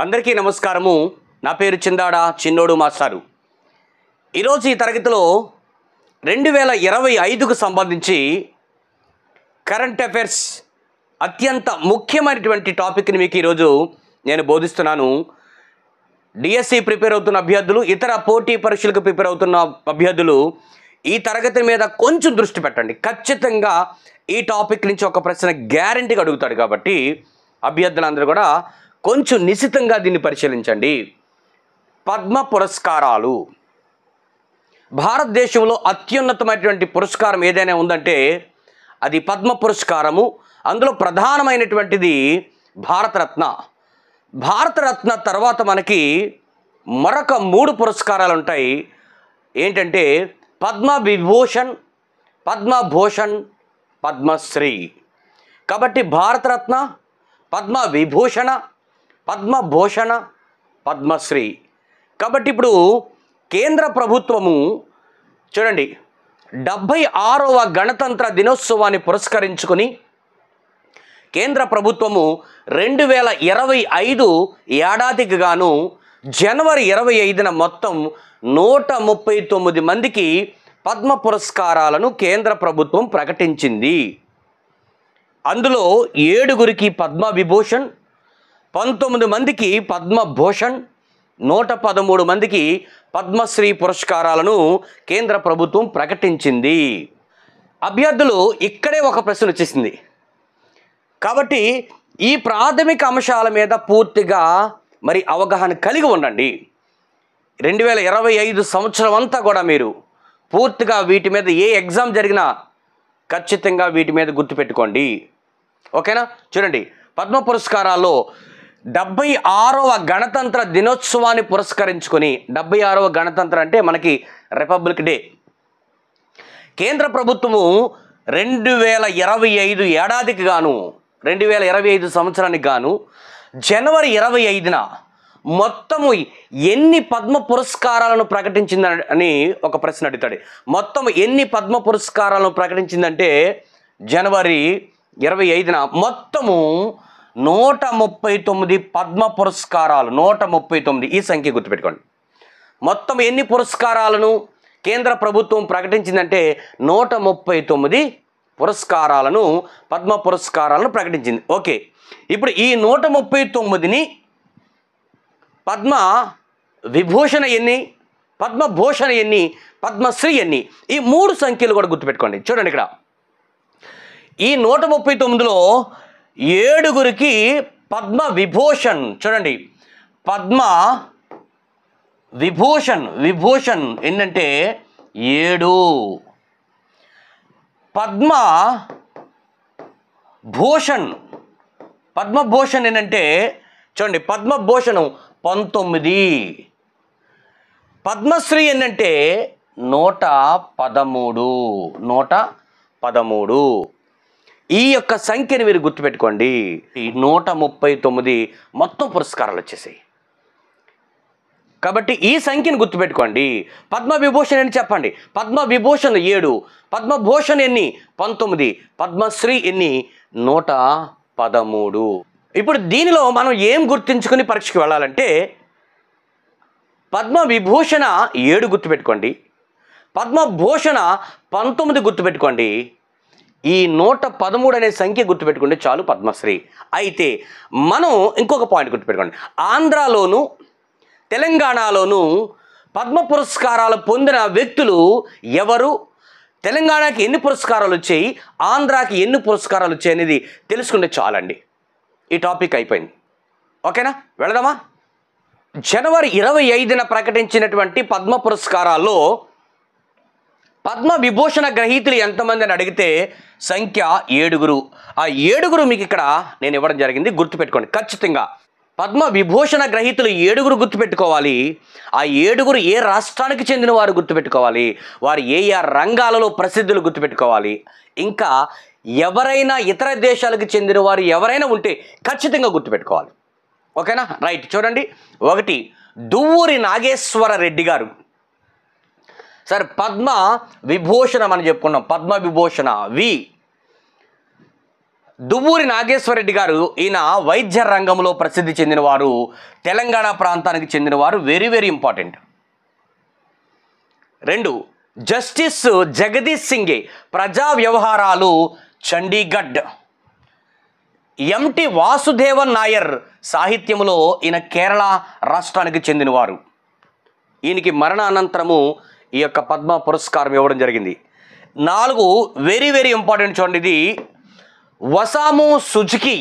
అందరికీ నమస్కారము. నా పేరు చిందాడ చిన్నోడు మాస్టారు. ఈరోజు ఈ తరగతిలో 2025కు సంబంధించి కరెంట్ అఫైర్స్ అత్యంత ముఖ్యమైనటువంటి టాపిక్ని మీకు ఈరోజు నేను బోధిస్తున్నాను. డిఎస్సి ప్రిపేర్ అవుతున్న అభ్యర్థులు, ఇతర పోటీ పరీక్షలకు ప్రిపేర్ అవుతున్న అభ్యర్థులు ఈ తరగతి మీద కొంచెం దృష్టి పెట్టండి. ఖచ్చితంగా ఈ టాపిక్ నుంచి ఒక ప్రశ్న గ్యారంటీగా అడుగుతాడు కాబట్టి అభ్యర్థులందరూ కూడా కొంచెం నిశితంగా దీన్ని పరిశీలించండి. పద్మ పురస్కారాలు. భారతదేశంలో అత్యున్నతమైనటువంటి పురస్కారం ఏదైనా ఉందంటే అది పద్మ పురస్కారము. అందులో ప్రధానమైనటువంటిది భారతరత్న. భారతరత్న తర్వాత మనకి మరొక 3 పురస్కారాలు ఉంటాయి. ఏంటంటే పద్మవిభూషణ్, పద్మభూషణ్, పద్మశ్రీ. కాబట్టి భారతరత్న, పద్మవిభూషణ, పద్మభూషణ, పద్మశ్రీ. కాబట్టి ఇప్పుడు కేంద్ర ప్రభుత్వము చూడండి 76వ గణతంత్ర దినోత్సవాన్ని పురస్కరించుకొని కేంద్ర ప్రభుత్వము 2025 ఏడాదికి గాను జనవరి 25న మొత్తం 139 మందికి పద్మ పురస్కారాలను కేంద్ర ప్రభుత్వం ప్రకటించింది. అందులో 7గురికి పద్మవిభూషణ్, 19 మందికి పద్మభూషణ్, 113 మందికి పద్మశ్రీ పురస్కారాలను కేంద్ర ప్రభుత్వం ప్రకటించింది. అభ్యర్థులు ఇక్కడే ఒక ప్రశ్న వచ్చేసింది. కాబట్టి ఈ ప్రాథమిక అంశాల మీద పూర్తిగా మరి అవగాహన కలిగి ఉండండి. 2025 సంవత్సరం అంతా కూడా మీరు పూర్తిగా వీటి మీద ఏ ఎగ్జామ్ జరిగినా ఖచ్చితంగా వీటి మీద గుర్తుపెట్టుకోండి. ఓకేనా? చూడండి, పద్మ పురస్కారాల్లో 76వ గణతంత్ర దినోత్సవాన్ని పురస్కరించుకొని 76వ గణతంత్ర అంటే మనకి రిపబ్లిక్ డే. కేంద్ర ప్రభుత్వము 2025 ఏడాదికి గాను 2025 సంవత్సరానికి గాను జనవరి 25న మొత్తము ఎన్ని పద్మ పురస్కారాలను ప్రకటించిందని ఒక ప్రశ్న అడుగుతాడు. మొత్తం ఎన్ని పద్మ పురస్కారాలను ప్రకటించిందంటే జనవరి 25న మొత్తము 139 పద్మ పురస్కారాలు. 139, ఈ సంఖ్య గుర్తుపెట్టుకోండి. మొత్తం ఎన్ని పురస్కారాలను కేంద్ర ప్రభుత్వం ప్రకటించిందంటే 139 పురస్కారాలను, పద్మ పురస్కారాలను ప్రకటించింది. ఓకే, ఇప్పుడు ఈ 139ని పద్మ విభూషణ ఎన్ని, పద్మభూషణ ఎన్ని, పద్మశ్రీ ఎన్ని, ఈ 3 సంఖ్యలు కూడా గుర్తుపెట్టుకోండి. చూడండి, ఇక్కడ ఈ 139లో 7గురికి పద్మ విభూషణ్. చూడండి, పద్మ విభూషణ్ ఏంటంటే 7. పద్మభూషణ్ ఏంటంటే చూడండి, పద్మభూషణం 19. పద్మశ్రీ ఏంటంటే 113. ఈ యొక్క సంఖ్యని మీరు గుర్తుపెట్టుకోండి. ఈ 139 మొత్తం పురస్కారాలు వచ్చేసాయి. కాబట్టి ఈ సంఖ్యను గుర్తుపెట్టుకోండి. పద్మవిభూషణ్ ఎన్ని చెప్పండి. పద్మవిభూషణ్ 7, పద్మభూషణ్ ఎన్ని 19, పద్మశ్రీ ఎన్ని 113. ఇప్పుడు దీనిలో మనం ఏం గుర్తుంచుకుని పరీక్షకు వెళ్ళాలంటే పద్మవిభూషణ 7 గుర్తుపెట్టుకోండి, పద్మభూషణ 19 గుర్తుపెట్టుకోండి, ఈ 113 అనే సంఖ్య గుర్తుపెట్టుకుంటే చాలు పద్మశ్రీ. అయితే మనం ఇంకొక పాయింట్ గుర్తుపెట్టుకోండి. ఆంధ్రాలోను తెలంగాణలోను పద్మ పురస్కారాలు పొందిన వ్యక్తులు ఎవరు, తెలంగాణకి ఎన్ని పురస్కారాలు వచ్చాయి, ఆంధ్రాకి ఎన్ని పురస్కారాలు వచ్చాయి అనేది తెలుసుకుంటే చాలండి. ఈ టాపిక్ అయిపోయింది. ఓకేనా? వెళదామా? జనవరి 25న ప్రకటించినటువంటి పద్మ పురస్కారాల్లో పద్మ విభూషణ గ్రహీతలు ఎంతమంది అని అడిగితే సంఖ్య 7. ఆ 7 మీకు ఇక్కడ నేను ఇవ్వడం జరిగింది, గుర్తుపెట్టుకోండి. ఖచ్చితంగా పద్మ విభూషణ గ్రహీతలు 7 గుర్తుపెట్టుకోవాలి. ఆ 7 ఏ రాష్ట్రానికి చెందిన వారు గుర్తుపెట్టుకోవాలి, వారు ఏ రంగాలలో ప్రసిద్ధులు గుర్తుపెట్టుకోవాలి. ఇంకా ఎవరైనా ఇతర దేశాలకు చెందిన వారు ఎవరైనా ఉంటే ఖచ్చితంగా గుర్తుపెట్టుకోవాలి. ఓకేనా? రైట్. చూడండి, 1 దువ్వూరి నాగేశ్వర రెడ్డి గారు. సార్ పద్మ విభూషణం అని చెప్పుకున్నాం. పద్మ విభూషణ దువ్వూరి నాగేశ్వరరెడ్డి గారు, ఈయన వైద్య రంగంలో ప్రసిద్ధి చెందినవారు, తెలంగాణ ప్రాంతానికి చెందినవారు, very very important. 2 justice Jagdish సింగే, ప్రజా వ్యవహారాలు, చండీగఢ్. ఎంటి వాసుదేవన్ నాయర్, సాహిత్యంలో ఈయన కేరళ రాష్ట్రానికి చెందినవారు. ఈయనకి మరణానంతరము ఈ యొక్క పద్మ పురస్కారం ఇవ్వడం జరిగింది. 4 వెరీ వెరీ ఇంపార్టెంట్ చూడండి, ఇది వసాము సుజుకి,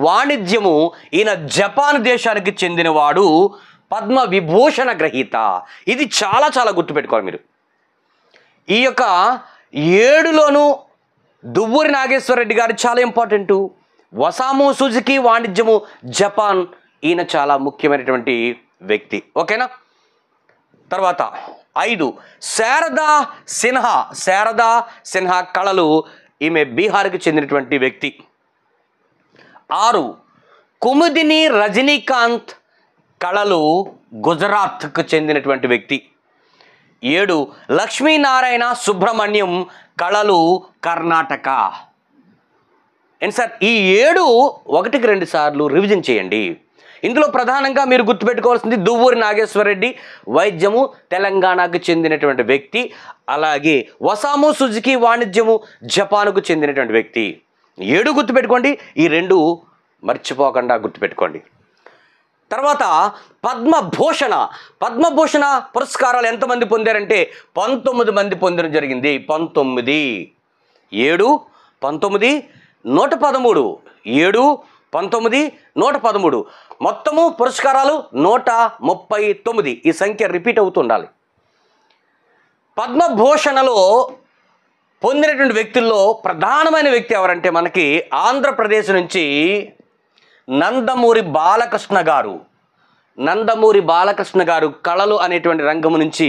వాణిజ్యము, ఈయన జపాన్ దేశానికి చెందినవాడు, పద్మ విభూషణ గ్రహీత. ఇది చాలా చాలా గుర్తుపెట్టుకోవాలి మీరు. ఈ యొక్క 7లోనూ దువ్వూరి నాగేశ్వరరెడ్డి గారు చాలా ఇంపార్టెంటు, వసాము సుజుకి, వాణిజ్యము, జపాన్, ఈయన చాలా ముఖ్యమైనటువంటి వ్యక్తి. ఓకేనా. తర్వాత 5 శారదా సిన్హా, శారదా సిన్హా కళలు, ఈమె బీహార్కి చెందినటువంటి వ్యక్తి. 6 కుముదిని రజనీకాంత్, కళలు, గుజరాత్కు చెందినటువంటి వ్యక్తి. 7 లక్ష్మీనారాయణ సుబ్రహ్మణ్యం, కళలు, కర్ణాటక. అండ్ సార్ ఈ 7 ఒకటికి 2 సార్లు రివిజన్ చేయండి. ఇందులో ప్రధానంగా మీరు గుర్తుపెట్టుకోవాల్సింది దువ్వూరి నాగేశ్వరరెడ్డి, వైద్యము, తెలంగాణకు చెందినటువంటి వ్యక్తి. అలాగే వసాము సుజుకి, వాణిజ్యము, జపాన్కు చెందినటువంటి వ్యక్తి. 7 గుర్తుపెట్టుకోండి, ఈ 2 మర్చిపోకుండా గుర్తుపెట్టుకోండి. తర్వాత పద్మభూషణ, పద్మభూషణ పురస్కారాలు ఎంతమంది పొందారంటే 19 మంది పొందడం జరిగింది. 19, 7, 19, 113, 7, 19, 113, మొత్తము పురస్కారాలు 139. ఈ సంఖ్య రిపీట్ అవుతుండాలి. పద్మభూషణలో పొందినటువంటి వ్యక్తుల్లో ప్రధానమైన వ్యక్తి ఎవరంటే మనకి ఆంధ్రప్రదేశ్ నుంచి నందమూరి బాలకృష్ణ గారు. నందమూరి బాలకృష్ణ గారు కళలు అనేటువంటి రంగం నుంచి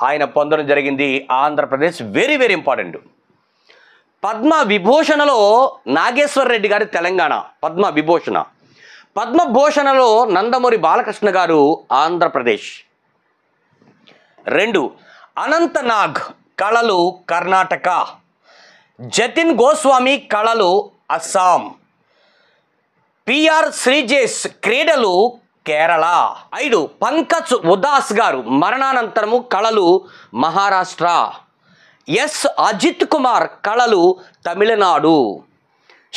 ఆయన పొందడం జరిగింది. Andhra Pradesh very very important. Padma విభూషణలో నాగేశ్వరరెడ్డి గారి తెలంగాణ, పద్మ విభూషణ. పద్మభూషణలో నందమూరి బాలకృష్ణ గారు ఆంధ్రప్రదేశ్. 2 అనంతనాగ్, కళలు, కర్ణాటక. జతిన్ గోస్వామి, కళలు, అస్సాం. పిఆర్ శ్రీజేష్, క్రీడలు, కేరళ. 5 పంకజ్ ఉదాస్ గారు, మరణానంతరము, కళలు, మహారాష్ట్ర. ఎస్ అజిత్ కుమార్, కళలు, తమిళనాడు.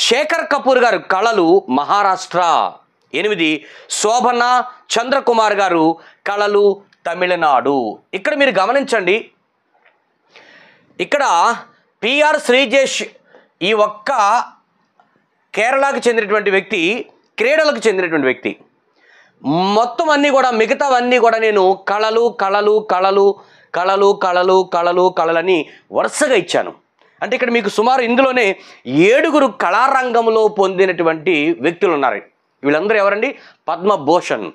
శేఖర్ కపూర్ గారు, కళలు, మహారాష్ట్ర. 8 శోభన చంద్రకుమార్ గారు, కళలు, తమిళనాడు. ఇక్కడ మీరు గమనించండి, ఇక్కడ పిఆర్ శ్రీజేష్ ఈ ఒక్క కేరళకు చెందినటువంటి వ్యక్తి, క్రీడలకు చెందినటువంటి వ్యక్తి. మొత్తం అన్నీ కూడా, మిగతావన్నీ కూడా నేను కళలు కళలు కళలు కళలు కళలు కళలు కళలని వరుసగా ఇచ్చాను. అంటే ఇక్కడ మీకు సుమారు ఇందులోనే 7 కళారంగంలో పొందినటువంటి వ్యక్తులు ఉన్నారు. వీళ్ళందరూ ఎవరండి? పద్మభూషణ్.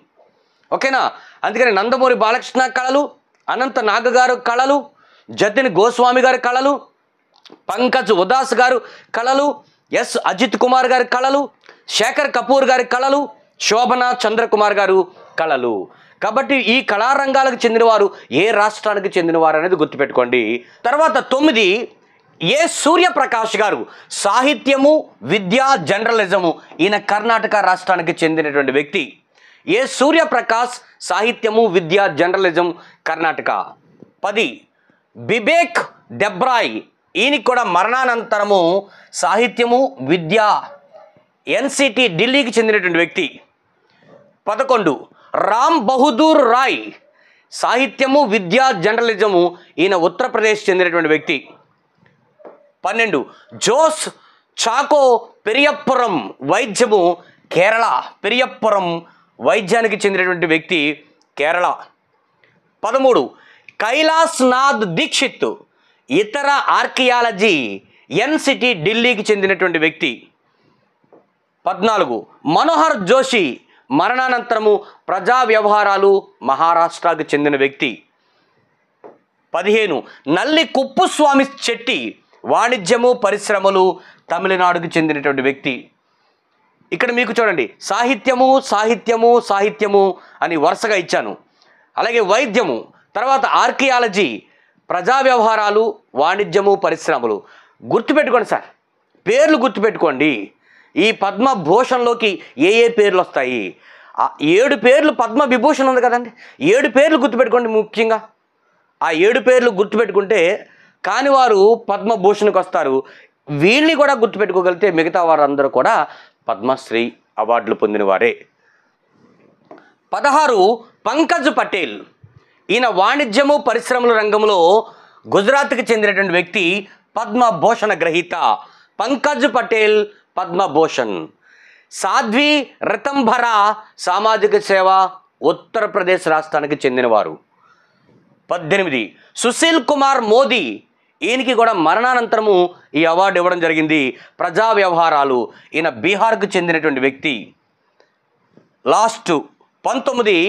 ఓకేనా. అందుకని నందమూరి బాలకృష్ణ కళలు, అనంత నాగ్ గారు కళలు, జతిన్ గోస్వామి గారి కళలు, పంకజ్ ఉదాస్ గారు కళలు, ఎస్ అజిత్ కుమార్ గారి కళలు, శేఖర్ కపూర్ గారి కళలు, శోభన చంద్రకుమార్ గారు కళలు. కాబట్టి ఈ కళారంగాలకు చెందినవారు ఏ రాష్ట్రానికి చెందినవారు అనేది గుర్తుపెట్టుకోండి. తర్వాత 9 ఏ సూర్యప్రకాష్ గారు, సాహిత్యము, విద్య, జర్నలిజము. ఈయన కర్ణాటక రాష్ట్రానికి చెందినటువంటి వ్యక్తి. ఏ సూర్యప్రకాష్, సాహిత్యము, విద్య, జర్నలిజం, కర్ణాటక. 10 బిబేక్ డెబ్రాయ్, ఈయనకి కూడా మరణానంతరము సాహిత్యము, విద్య, ఎన్సిటి ఢిల్లీకి చెందినటువంటి వ్యక్తి. 11 రామ్ బహదూర్ రాయ్, సాహిత్యము, విద్య, జర్నలిజము. ఈయన ఉత్తరప్రదేశ్ చెందినటువంటి వ్యక్తి. 12 జోస్ చాకో పెరియప్పురం, వైద్యము, కేరళ. పెరియప్పురం వైద్యానికి చెందినటువంటి వ్యక్తి, కేరళ. 13 కైలాస్ నాథ్ దీక్షిత్, ఇతర ఆర్కియాలజీ, ఎన్సిటి ఢిల్లీకి చెందినటువంటి వ్యక్తి. 14 మనోహర్ జోషి, మరణానంతరము ప్రజా వ్యవహారాలు, మహారాష్ట్రకు చెందిన వ్యక్తి. 15 నల్లి కుప్పుస్వామి చెట్టి, వాణిజ్యము, పరిశ్రమలు, తమిళనాడుకు చెందినటువంటి వ్యక్తి. ఇక్కడ మీకు చూడండి, సాహిత్యము సాహిత్యము సాహిత్యము అని వరుసగా ఇచ్చాను. అలాగే వైద్యము, తర్వాత ఆర్కియాలజీ, ప్రజా వ్యవహారాలు, వాణిజ్యము, పరిశ్రమలు. గుర్తుపెట్టుకోండి సార్, పేర్లు గుర్తుపెట్టుకోండి. ఈ పద్మభూషణ్లోకి ఏ ఏ పేర్లు వస్తాయి? ఆ 7 పేర్లు పద్మవిభూషణ్ ఉంది కదండి, 7 పేర్లు గుర్తుపెట్టుకోండి. ముఖ్యంగా ఆ 7 పేర్లు గుర్తుపెట్టుకుంటే కాని వారు పద్మభూషణ్కి వస్తారు. వీళ్ళని కూడా గుర్తుపెట్టుకోగలిగితే మిగతా వారందరూ కూడా పద్మశ్రీ అవార్డులు పొందిన వారే. 16 పంకజ్ పటేల్. ఈయన వాణిజ్యము పరిశ్రమల రంగంలో గుజరాత్కి చెందినటువంటి వ్యక్తి, పద్మభూషణ గ్రహీత. పంకజ్ పటేల్ పద్మభూషణ్. సాధ్వి రితంభర సామాజిక సేవ, ఉత్తరప్రదేశ్ రాష్ట్రానికి చెందినవారు. 18 సుశీల్ కుమార్ మోదీ. ఈయనకి కూడా మరణానంతరము ఈ అవార్డు ఇవ్వడం జరిగింది. ప్రజా వ్యవహారాలు. ఈయన బీహార్కు చెందినటువంటి వ్యక్తి. Last 19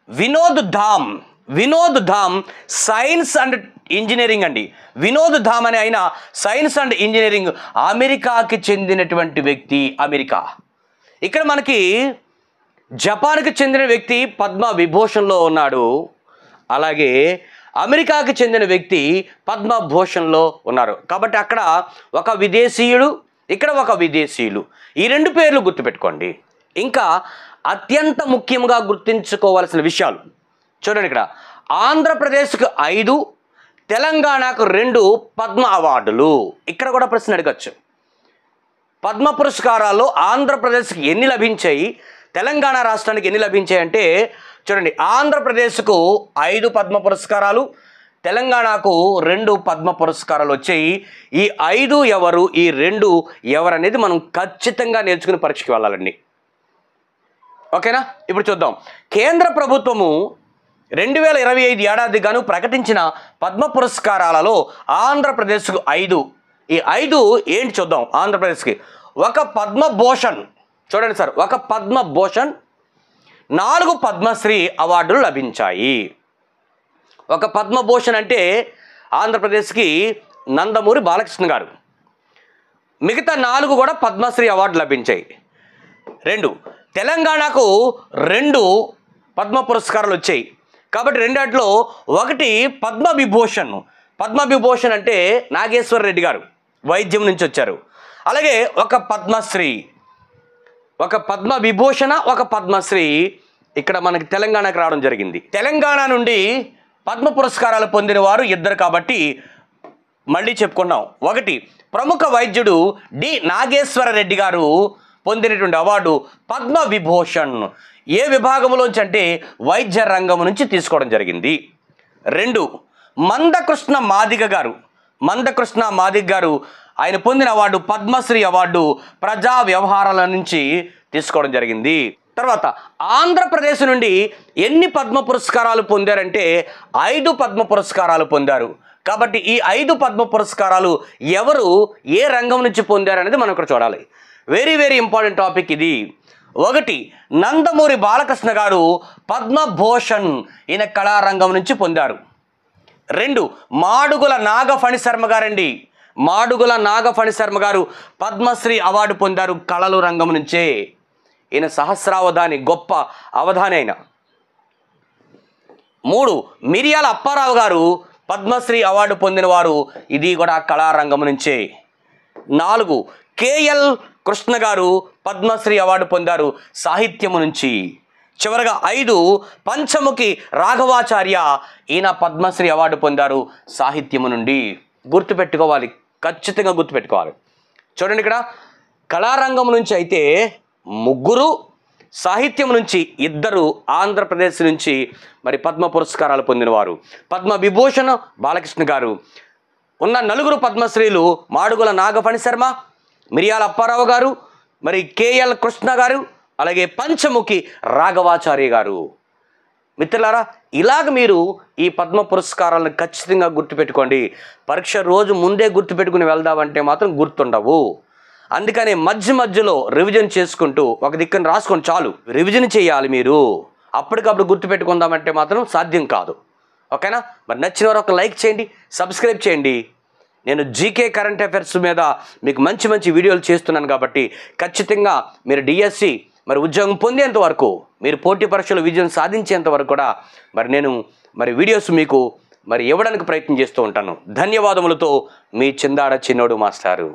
Vinod Dham. Vinod Dham science and engineering అండి. వినోద్ ధామ్ అనే ఆయన సైన్స్ అండ్ ఇంజనీరింగ్, అమెరికాకి చెందినటువంటి వ్యక్తి. అమెరికా. ఇక్కడ మనకి జపాన్కి చెందిన వ్యక్తి పద్మవిభూషణ్లో ఉన్నాడు. అలాగే అమెరికాకి చెందిన వ్యక్తి పద్మభూషణ్లో ఉన్నారు. కాబట్టి అక్కడ ఒక విదేశీయుడు, ఇక్కడ ఒక విదేశీయులు. ఈ 2 పేర్లు గుర్తుపెట్టుకోండి. ఇంకా అత్యంత ముఖ్యంగా గుర్తుంచుకోవాల్సిన విషయాలు చూడండి. ఇక్కడ ఆంధ్రప్రదేశ్కు 5, తెలంగాణకు 2 పద్మ అవార్డులు. ఇక్కడ కూడా ప్రశ్న అడగచ్చు. పద్మ పురస్కారాల్లో ఆంధ్రప్రదేశ్కి ఎన్ని లభించాయి, తెలంగాణ రాష్ట్రానికి ఎన్ని లభించాయి అంటే చూడండి, ఆంధ్రప్రదేశ్కు 5 పద్మ పురస్కారాలు, తెలంగాణకు 2 పద్మ పురస్కారాలు వచ్చాయి. ఈ 5 ఎవరు, ఈ 2 ఎవరు అనేది మనం ఖచ్చితంగా నేర్చుకుని పరీక్షకి వెళ్ళాలండి. ఓకేనా? ఇప్పుడు చూద్దాం. కేంద్ర ప్రభుత్వము 2025 ఏడాది గాను ప్రకటించిన పద్మ పురస్కారాలలో ఆంధ్రప్రదేశ్కు 5. ఈ 5 ఏంటి చూద్దాం. ఆంధ్రప్రదేశ్కి ఒక పద్మభూషణ్, చూడండి సార్, ఒక పద్మభూషణ్, 4 పద్మశ్రీ అవార్డులు లభించాయి. ఒక పద్మభూషణ్ అంటే ఆంధ్రప్రదేశ్కి నందమూరి బాలకృష్ణ గారు. మిగతా 4 కూడా పద్మశ్రీ అవార్డు లభించాయి. 2 తెలంగాణకు 2 పద్మ పురస్కారాలు వచ్చాయి. కాబట్టి 2 1 పద్మవిభూషణ్. పద్మవిభూషణ్ అంటే నాగేశ్వర రెడ్డి గారు వైద్యం నుంచి వచ్చారు. అలాగే ఒక పద్మశ్రీ, ఒక పద్మవిభూషణ, ఒక పద్మశ్రీ ఇక్కడ మనకి తెలంగాణకు రావడం జరిగింది. తెలంగాణ నుండి పద్మ పురస్కారాలు పొందిన వారు 2 కాబట్టి మళ్ళీ చెప్పుకున్నాం. 1 ప్రముఖ వైద్యుడు డి నాగేశ్వర రెడ్డి గారు పొందినటువంటి అవార్డు పద్మవిభూషణ్. ఏ విభాగంలోంచి అంటే వైద్య రంగం నుంచి తీసుకోవడం జరిగింది. 2 మందకృష్ణ మాదిగ గారు. మందకృష్ణ మాదిగ గారు ఆయన పొందిన అవార్డు పద్మశ్రీ అవార్డు, ప్రజా వ్యవహారాల నుంచి తీసుకోవడం జరిగింది. తర్వాత ఆంధ్రప్రదేశ్ నుండి ఎన్ని పద్మ పురస్కారాలు పొందారంటే 5 పద్మ పురస్కారాలు పొందారు. కాబట్టి ఈ 5 పద్మ పురస్కారాలు ఎవరు, ఏ రంగం నుంచి పొందారు అనేది మనం ఇక్కడ చూడాలి. వెరీ వెరీ ఇంపార్టెంట్ టాపిక్ ఇది. 1 నందమూరి బాలకృష్ణ గారు పద్మభూషణ్, ఈయన కళారంగం నుంచి పొందారు. 2 మాడుగుల నాగఫణి శర్మ గారండి. మాడుగుల నాగఫణి శర్మ గారు పద్మశ్రీ అవార్డు పొందారు కళలు రంగం నుంచే. ఈయన సహస్రావధాని, గొప్ప అవధాని అయిన. 3 మిరియాల అప్పారావు గారు పద్మశ్రీ అవార్డు పొందినవారు, ఇది కూడా కళారంగం నుంచే. 4 కేఎల్ కృష్ణ గారు పద్మశ్రీ అవార్డు పొందారు సాహిత్యము నుంచి. చివరగా 5 పంచముఖి రాఘవాచార్య, ఈయన పద్మశ్రీ అవార్డు పొందారు సాహిత్యము నుండి. గుర్తుపెట్టుకోవాలి, ఖచ్చితంగా గుర్తుపెట్టుకోవాలి. చూడండి, ఇక్కడ కళారంగం నుంచి అయితే 3, సాహిత్యం నుంచి 2 ఆంధ్రప్రదేశ్ నుంచి మరి పద్మ పురస్కారాలు పొందినవారు. పద్మవిభూషణ్ బాలకృష్ణ గారు. ఉన్న 4 పద్మశ్రీలు మాడుగుల నాగఫణి శర్మ, మిరియాల అప్పారావు గారు, మరి కేఎల్ కృష్ణ గారు, అలాగే పంచముఖి రాఘవాచార్య గారు. మిత్రులారా, ఇలాగ మీరు ఈ పద్మ పురస్కారాలను ఖచ్చితంగా గుర్తుపెట్టుకోండి. పరీక్ష రోజు ముందే గుర్తుపెట్టుకుని వెళ్దామంటే మాత్రం గుర్తుండవు. అందుకనే మధ్యలో రివిజన్ చేసుకుంటూ ఒక దిక్కున రాసుకొని చాలు. రివిజన్ చేయాలి మీరు. అప్పటికప్పుడు గుర్తుపెట్టుకుందామంటే మాత్రం సాధ్యం కాదు. ఓకేనా? మరి నచ్చిన వారు ఒక లైక్ చేయండి, సబ్స్క్రైబ్ చేయండి. నేను జీకే కరెంట్ అఫైర్స్ మీద మీకు మంచి మంచి వీడియోలు చేస్తున్నాను కాబట్టి ఖచ్చితంగా మీరు డిఎస్సి మరి ఉద్యోగం పొందేంత వరకు, మీరు పోటీ పరీక్షలు విజయం సాధించేంత వరకు కూడా మరి నేను వీడియోస్ మీకు ఇవ్వడానికి ప్రయత్నం చేస్తూ ఉంటాను. ధన్యవాదములతో మీ చిందాడ చిన్నోడు మాస్టారు.